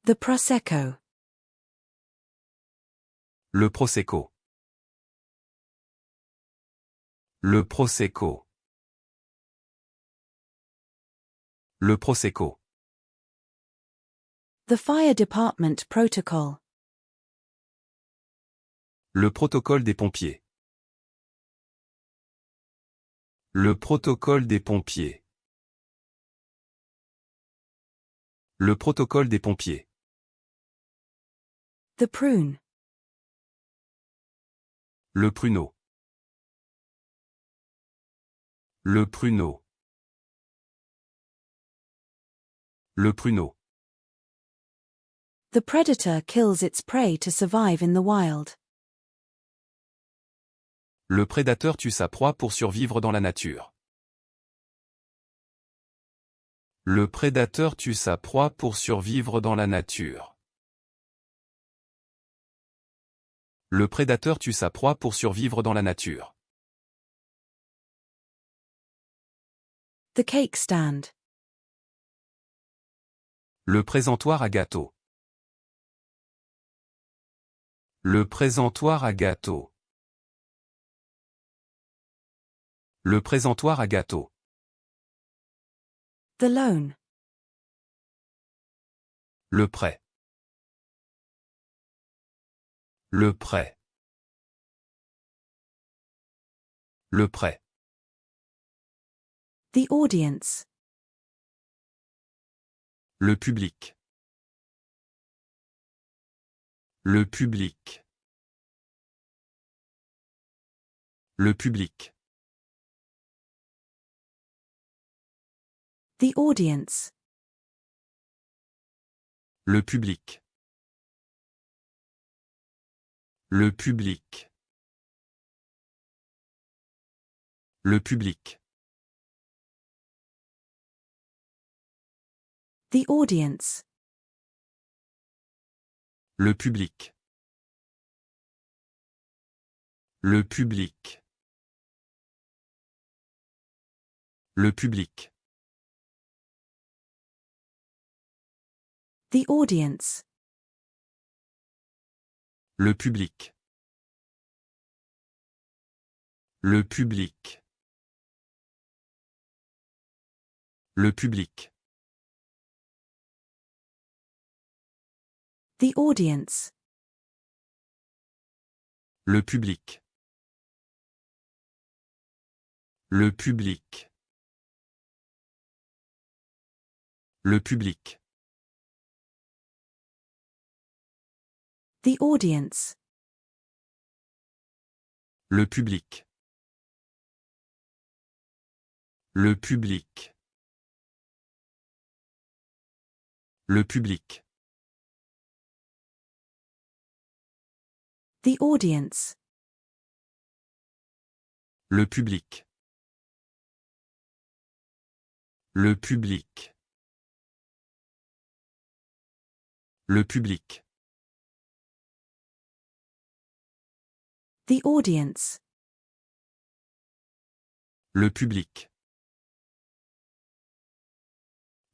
The Prosecco. Le Prosecco. Le Prosecco. Le Prosecco. The Fire Department Protocol. Le protocole des pompiers. Le protocole des pompiers. Le protocole des pompiers. The Prune. Le pruneau. Le pruneau. Le pruneau. The predator kills its prey to survive in the wild. Le prédateur tue sa proie pour survivre dans la nature. Le prédateur tue sa proie pour survivre dans la nature. Le prédateur tue sa proie pour survivre dans la nature. The Cake Stand. Le présentoir à gâteau. Le présentoir à gâteau. Le présentoir à gâteau. The Loan. Le prêt. Le prêt. Le prêt. The Audience. Le public. Le public. Le public. The Audience. Le public. Le public. Le public. The Audience. Le public. Le public. Le public. The Audience. Le public. Le public. Le public. The Audience. Le public. Le public. Le public. The Audience. Le public. Le public. Le public. The Audience. Le public. Le public. Le public. The Audience. Le public.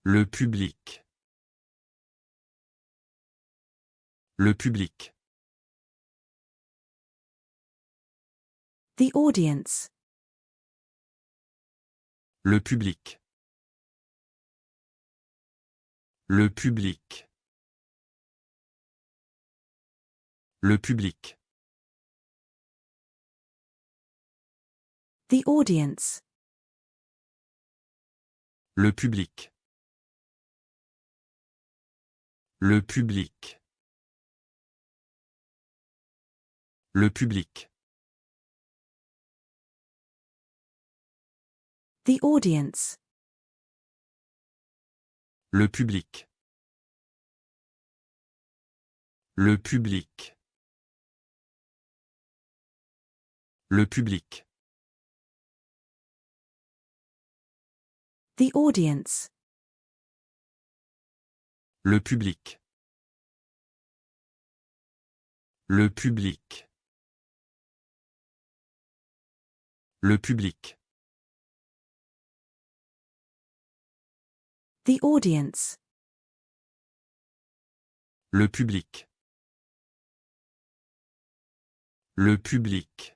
Le public. Le public. The Audience. Le public. Le public. Le public. The Audience. Le public. Le public. Le public. The Audience. Le public. Le public. Le public. The Audience. Le public. Le public. Le public. The Audience. Le public. Le public.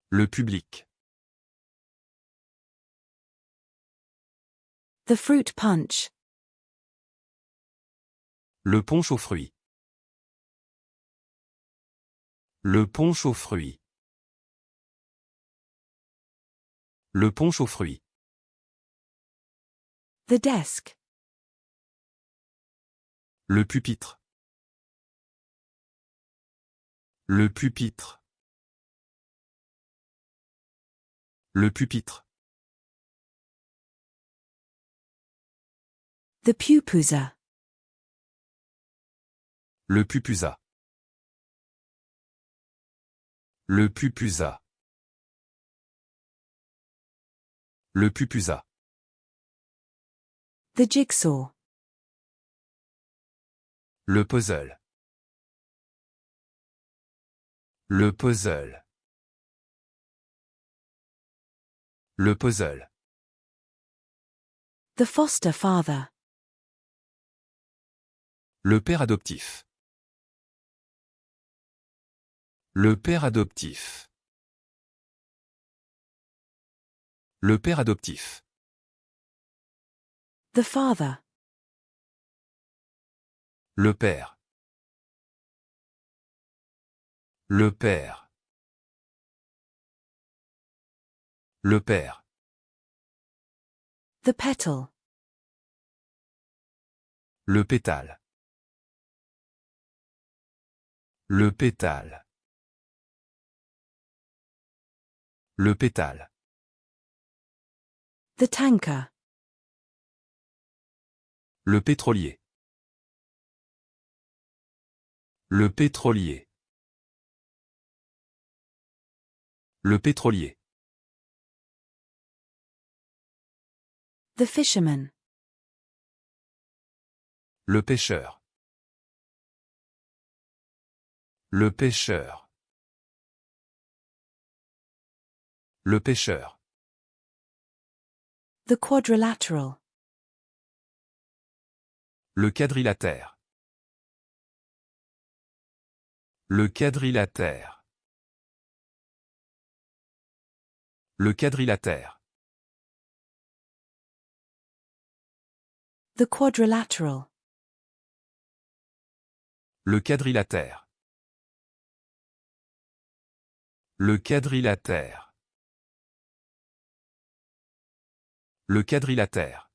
Le public. The fruit punch. Le punch aux fruits. Le punch aux fruits. Le punch aux fruits. The desk. Le pupitre. Le pupitre. Le pupitre. The pupusa. Le pupusa. Le pupusa. Le pupusa. The jigsaw. Le puzzle. Le puzzle. Le puzzle. The foster father. Le père adoptif. Le père adoptif. Le père adoptif. The father. Le père. Le père. Le père. The petal. Le pétale. Le pétale. Le pétale. The tanker. Le pétrolier. Le pétrolier. Le pétrolier. The fisherman. Le pêcheur. Le pêcheur. Le pêcheur. The quadrilateral. Le quadrilatère. Le quadrilatère. Le quadrilatère. The quadrilateral. Le quadrilatère. Le quadrilatère. Le quadrilatère.